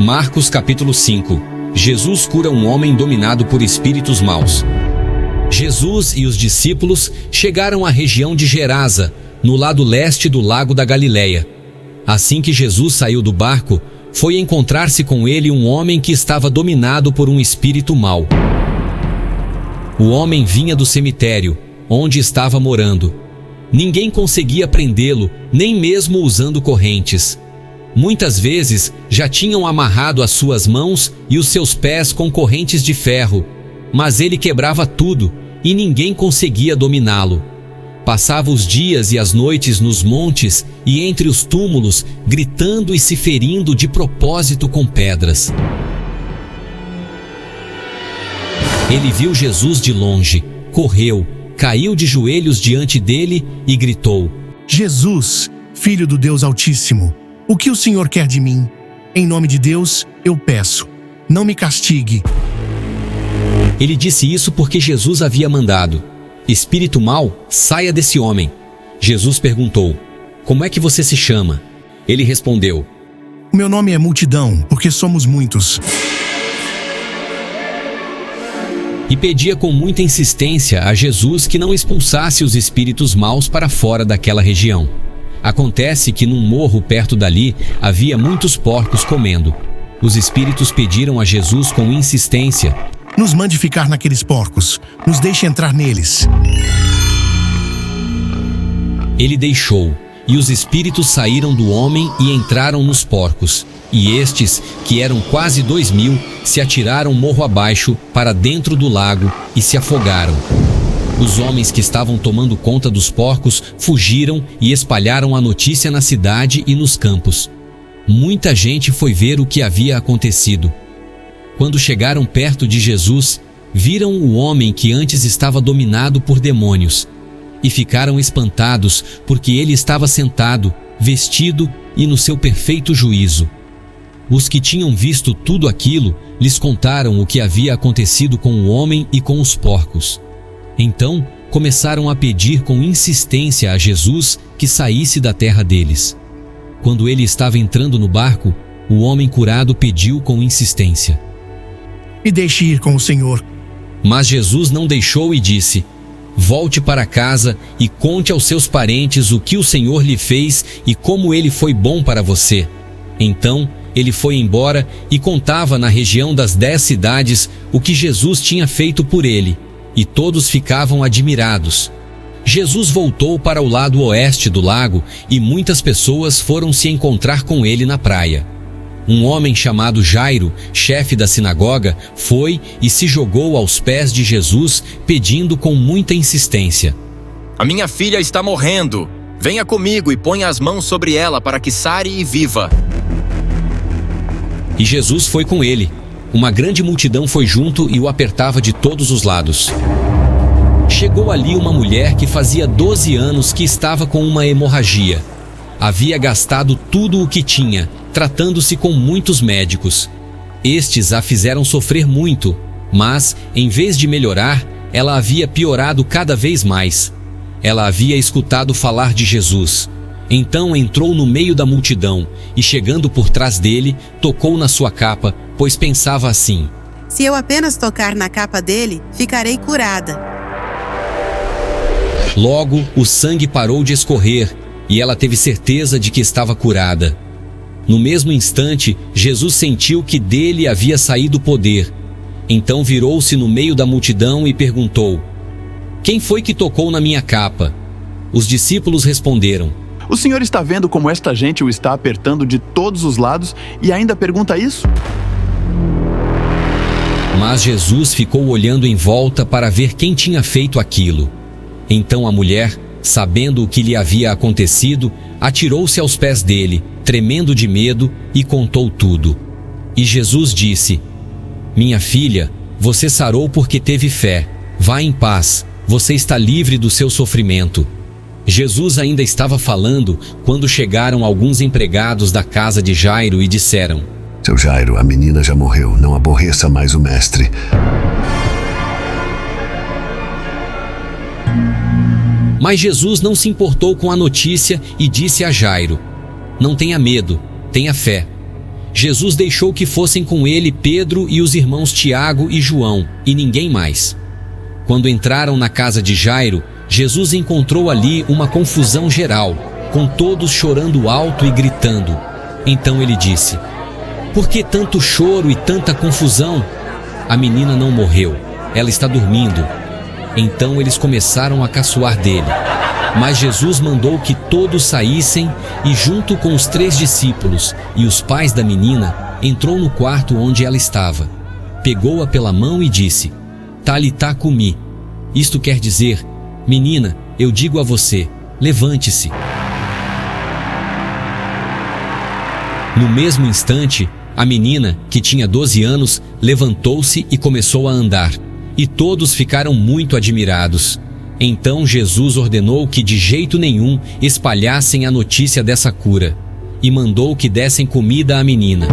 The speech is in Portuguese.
Marcos capítulo 5. Jesus cura um homem dominado por espíritos maus. Jesus e os discípulos chegaram à região de Gerasa, no lado leste do lago da Galileia. Assim que Jesus saiu do barco, foi encontrar-se com ele um homem que estava dominado por um espírito mau. O homem vinha do cemitério, onde estava morando. Ninguém conseguia prendê-lo, nem mesmo usando correntes. Muitas vezes já tinham amarrado as suas mãos e os seus pés com correntes de ferro, mas ele quebrava tudo e ninguém conseguia dominá-lo. Passava os dias e as noites nos montes e entre os túmulos, gritando e se ferindo de propósito com pedras. Ele viu Jesus de longe, correu, caiu de joelhos diante dele e gritou: Jesus, Filho do Deus Altíssimo, o que o Senhor quer de mim? Em nome de Deus, eu peço, não me castigue. Ele disse isso porque Jesus havia mandado: Espírito mau, saia desse homem. Jesus perguntou: Como é que você se chama? Ele respondeu: O meu nome é Multidão, porque somos muitos. E pedia com muita insistência a Jesus que não expulsasse os espíritos maus para fora daquela região. Acontece que num morro perto dali havia muitos porcos comendo. Os espíritos pediram a Jesus com insistência: Nos mande ficar naqueles porcos, nos deixe entrar neles. Ele deixou, e os espíritos saíram do homem e entraram nos porcos. E estes, que eram quase 2.000, se atiraram morro abaixo para dentro do lago e se afogaram. Os homens que estavam tomando conta dos porcos fugiram e espalharam a notícia na cidade e nos campos. Muita gente foi ver o que havia acontecido. Quando chegaram perto de Jesus, viram o homem que antes estava dominado por demônios e ficaram espantados porque ele estava sentado, vestido e no seu perfeito juízo. Os que tinham visto tudo aquilo lhes contaram o que havia acontecido com o homem e com os porcos. Então começaram a pedir com insistência a Jesus que saísse da terra deles. Quando ele estava entrando no barco, o homem curado pediu com insistência: Me deixe ir com o Senhor. Mas Jesus não deixou e disse: Volte para casa e conte aos seus parentes o que o Senhor lhe fez e como ele foi bom para você. Então ele foi embora e contava na região das 10 cidades o que Jesus tinha feito por ele, e todos ficavam admirados. Jesus voltou para o lado oeste do lago e muitas pessoas foram se encontrar com ele na praia. Um homem chamado Jairo, chefe da sinagoga, foi e se jogou aos pés de Jesus, pedindo com muita insistência: A minha filha está morrendo. Venha comigo e ponha as mãos sobre ela para que sare e viva. E Jesus foi com ele. Uma grande multidão foi junto e o apertava de todos os lados. Chegou ali uma mulher que fazia 12 anos que estava com uma hemorragia. Havia gastado tudo o que tinha, tratando-se com muitos médicos. Estes a fizeram sofrer muito, mas, em vez de melhorar, ela havia piorado cada vez mais. Ela havia escutado falar de Jesus. Então entrou no meio da multidão e, chegando por trás dele, tocou na sua capa, pois pensava assim: Se eu apenas tocar na capa dele, ficarei curada. Logo, o sangue parou de escorrer e ela teve certeza de que estava curada. No mesmo instante, Jesus sentiu que dele havia saído poder. Então virou-se no meio da multidão e perguntou: Quem foi que tocou na minha capa? Os discípulos responderam: O senhor está vendo como esta gente o está apertando de todos os lados e ainda pergunta isso? Mas Jesus ficou olhando em volta para ver quem tinha feito aquilo. Então a mulher, sabendo o que lhe havia acontecido, atirou-se aos pés dele, tremendo de medo, e contou tudo. E Jesus disse: Minha filha, você sarou porque teve fé. Vá em paz, você está livre do seu sofrimento. Jesus ainda estava falando quando chegaram alguns empregados da casa de Jairo e disseram: Seu Jairo, a menina já morreu, não aborreça mais o mestre. Mas Jesus não se importou com a notícia e disse a Jairo: Não tenha medo, tenha fé. Jesus deixou que fossem com ele Pedro e os irmãos Tiago e João, e ninguém mais. Quando entraram na casa de Jairo, Jesus encontrou ali uma confusão geral, com todos chorando alto e gritando. Então ele disse: "Por que tanto choro e tanta confusão? A menina não morreu, ela está dormindo." Então eles começaram a caçoar dele. Mas Jesus mandou que todos saíssem e, junto com os 3 discípulos e os pais da menina, entrou no quarto onde ela estava. Pegou-a pela mão e disse: "Talitá cumi." Isto quer dizer: "Menina, eu digo a você, levante-se." No mesmo instante, a menina, que tinha 12 anos, levantou-se e começou a andar, e todos ficaram muito admirados. Então Jesus ordenou que de jeito nenhum espalhassem a notícia dessa cura, e mandou que dessem comida à menina.